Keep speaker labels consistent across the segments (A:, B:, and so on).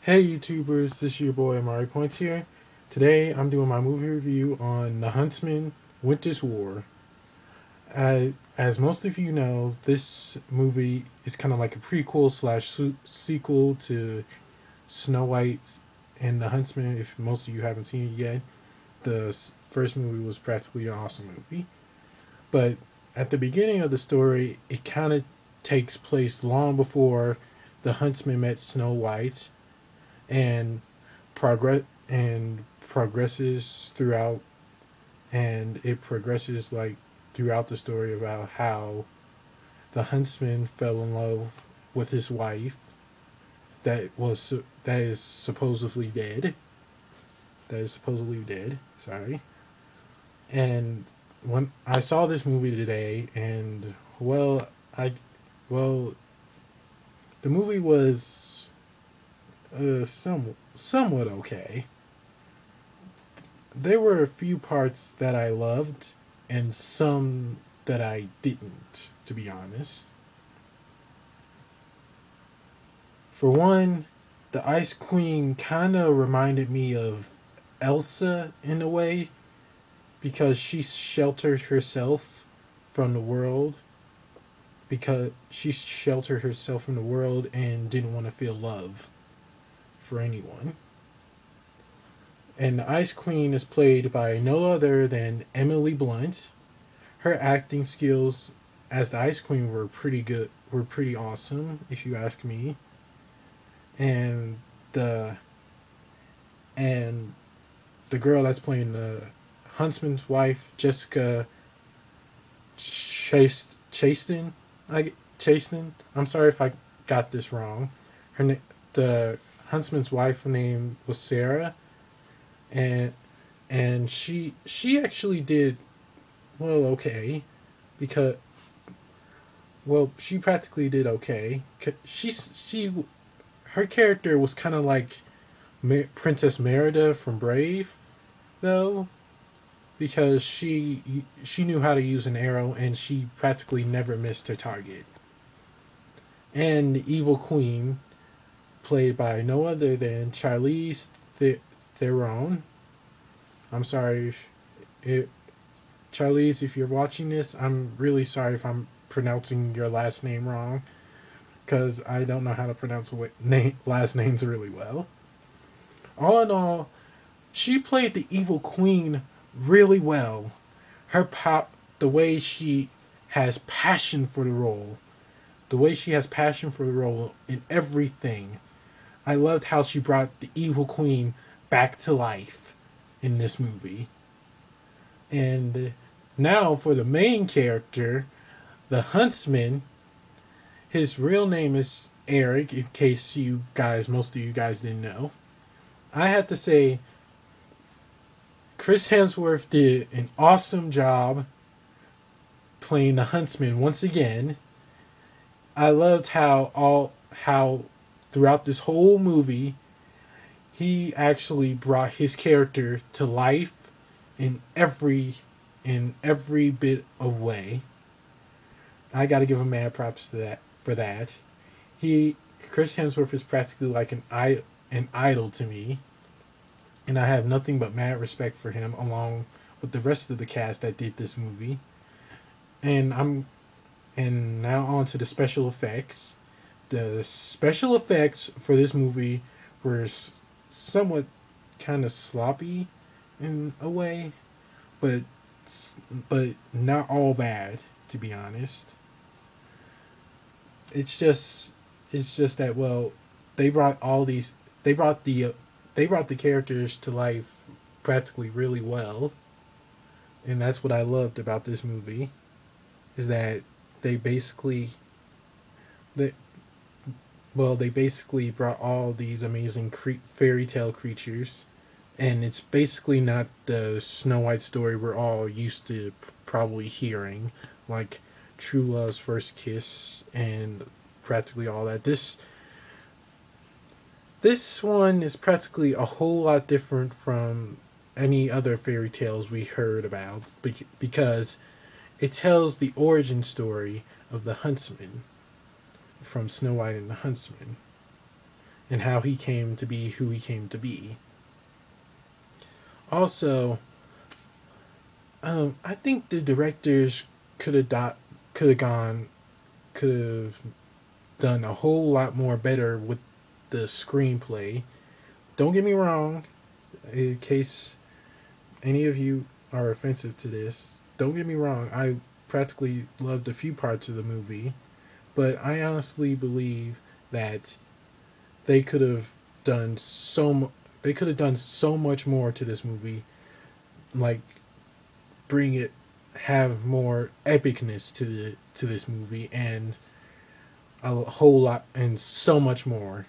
A: Hey YouTubers, this is your boy Amari Points here. Today I'm doing my movie review on The Huntsman, Winter's War. As most of you know, this movie is kind of like a prequel slash sequel to Snow White and The Huntsman. If most of you haven't seen it yet, the first movie was practically an awesome movie. But at the beginning of the story, it kind of takes place long before the Huntsman met Snow White and progresses throughout, and it progresses like throughout the story about how the huntsman fell in love with his wife that is supposedly dead sorry. And when I saw this movie today, and I well the movie was somewhat okay. There were a few parts that I loved and some that I didn't, to be honest. For one, the Ice Queen kind of reminded me of Elsa in a way because she sheltered herself from the world and didn't want to feel love for anyone. And the Ice Queen is played by no other than Emily Blunt. Her acting skills as the Ice Queen were pretty awesome, if you ask me. And the and the girl that's playing the Huntsman's wife, Jessica Chastain, Chastain. I'm sorry if I got this wrong. The Huntsman's wife name was Sarah, and she actually did well okay, because she practically did okay. She her character was kind of like Princess Merida from Brave, though, because she knew how to use an arrow and she practically never missed her target. And the evil queen, played by no other than Charlize Theron. I'm sorry, it, Charlize, if you're watching this, I'm really sorry if I'm pronouncing your last name wrong, because I don't know how to pronounce last names really well. All in all, she played the evil queen really well. The way she has passion for the role in everything. I loved how she brought the evil queen back to life in this movie. And now for the main character, the huntsman. His real name is Eric, in case most of you guys didn't know. I have to say, Chris Hemsworth did an awesome job playing the huntsman once again. I loved how throughout this whole movie he actually brought his character to life in every bit of way. I got to give him mad props to that for that. He Chris Hemsworth is practically like an idol to me, and I have nothing but mad respect for him, along with the rest of the cast that did this movie. And now on to the special effects. The special effects for this movie were somewhat kind of sloppy in a way, but not all bad, to be honest. It's just that, they brought all these they brought the characters to life practically really well, and that's what I loved about this movie, is that they basically they they basically brought all these amazing fairy tale creatures, and it's basically not the Snow White story we're all used to probably hearing, like True Love's First Kiss and practically all that. This one is practically a whole lot different from any other fairy tales we heard about, because it tells the origin story of the Huntsman from Snow White and the Huntsman. and how he came to be who he came to be. Also, I think the directors could have could have gone could have done a whole lot more better with the screenplay. Don't get me wrong, in case any of you are offensive to this, don't get me wrong, I practically loved a few parts of the movie, but I honestly believe that they could have done they could have done so much more to this movie, like bring it have more epicness to this movie and a whole lot and so much more.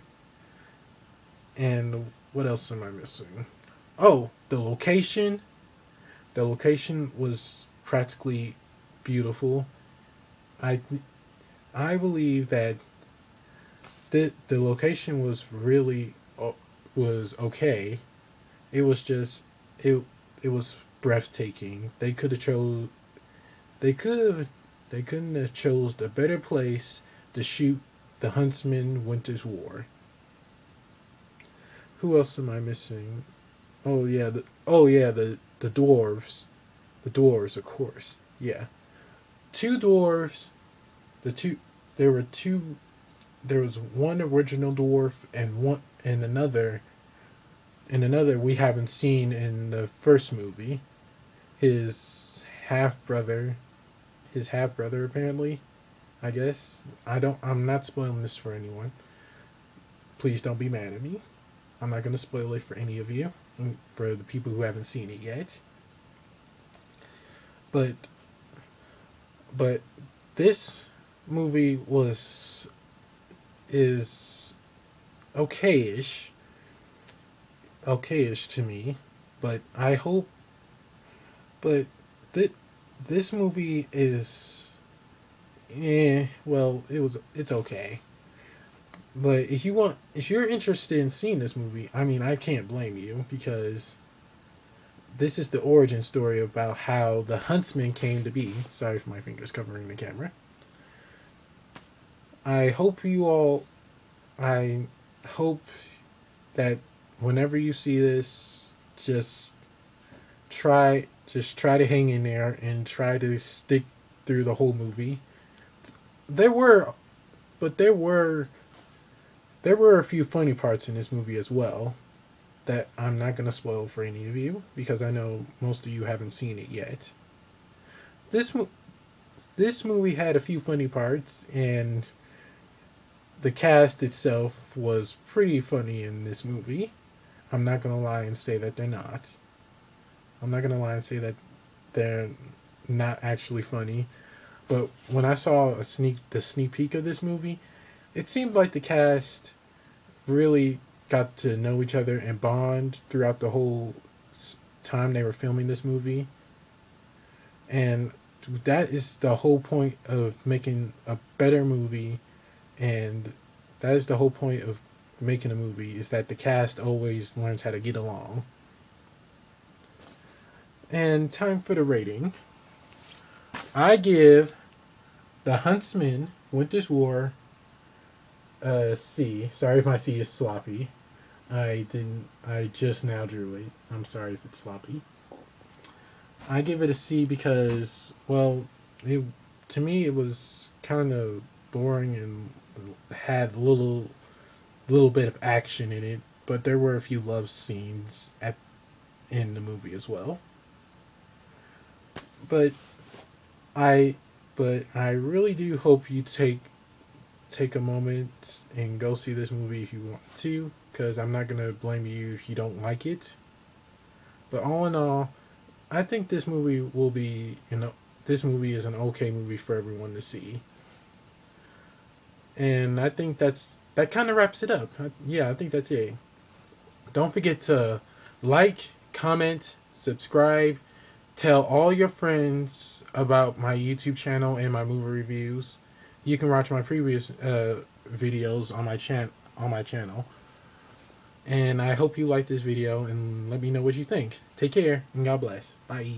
A: And what else am I missing? Oh, the location. The location was practically beautiful. I I believe that the location was really was okay. It was just it it was breathtaking. They could have they couldn't have chose a better place to shoot the Huntsman Winter's War. Who else am I missing? Oh yeah, the dwarves. The dwarves, of course. Yeah. Two dwarves. The two there were two there was one original dwarf and one and another we haven't seen in the first movie. His half brother apparently, I guess. I'm not spoiling this for anyone. Please don't be mad at me. I'm not going to spoil it for any of you, for the people who haven't seen it yet. But but this movie was is okayish, okayish to me. But I hope. But this movie is, well, it's okay. But if you're interested in seeing this movie, I mean, I can't blame you because this is the origin story about how the Huntsman came to be. Sorry for my fingers covering the camera. I hope you all, I hope that whenever you see this, just try to hang in there and try to stick through the whole movie. There were, but there were a few funny parts in this movie as well that I'm not going to spoil for any of you because I know most of you haven't seen it yet. This this movie had a few funny parts and the cast itself was pretty funny in this movie. I'm not going to lie and say that they're not. I'm not going to lie and say that they're not actually funny. But when I saw the sneak peek of this movie, it seemed like the cast really got to know each other and bond throughout the whole time they were filming this movie. And that is the whole point of making a better movie, and that is the whole point of making a movie, is that the cast always learns how to get along. And time for the rating. I give The Huntsman Winter's War C. Sorry if my C is sloppy. I just now drew it. I'm sorry if it's sloppy. I give it a C because, well, to me it was kind of boring and had little bit of action in it, but there were a few love scenes in the movie as well. But I I really do hope you take a moment and go see this movie if you want to, because I'm not gonna blame you if you don't like it. But all in all, I think this movie will be this movie is an okay movie for everyone to see. And I think that kind of wraps it up. Yeah, I think that's it. Don't forget to like, comment, subscribe, tell all your friends about my YouTube channel and my movie reviews. You can watch my previous videos on my channel. And I hope you like this video and let me know what you think. Take care and God bless. Bye.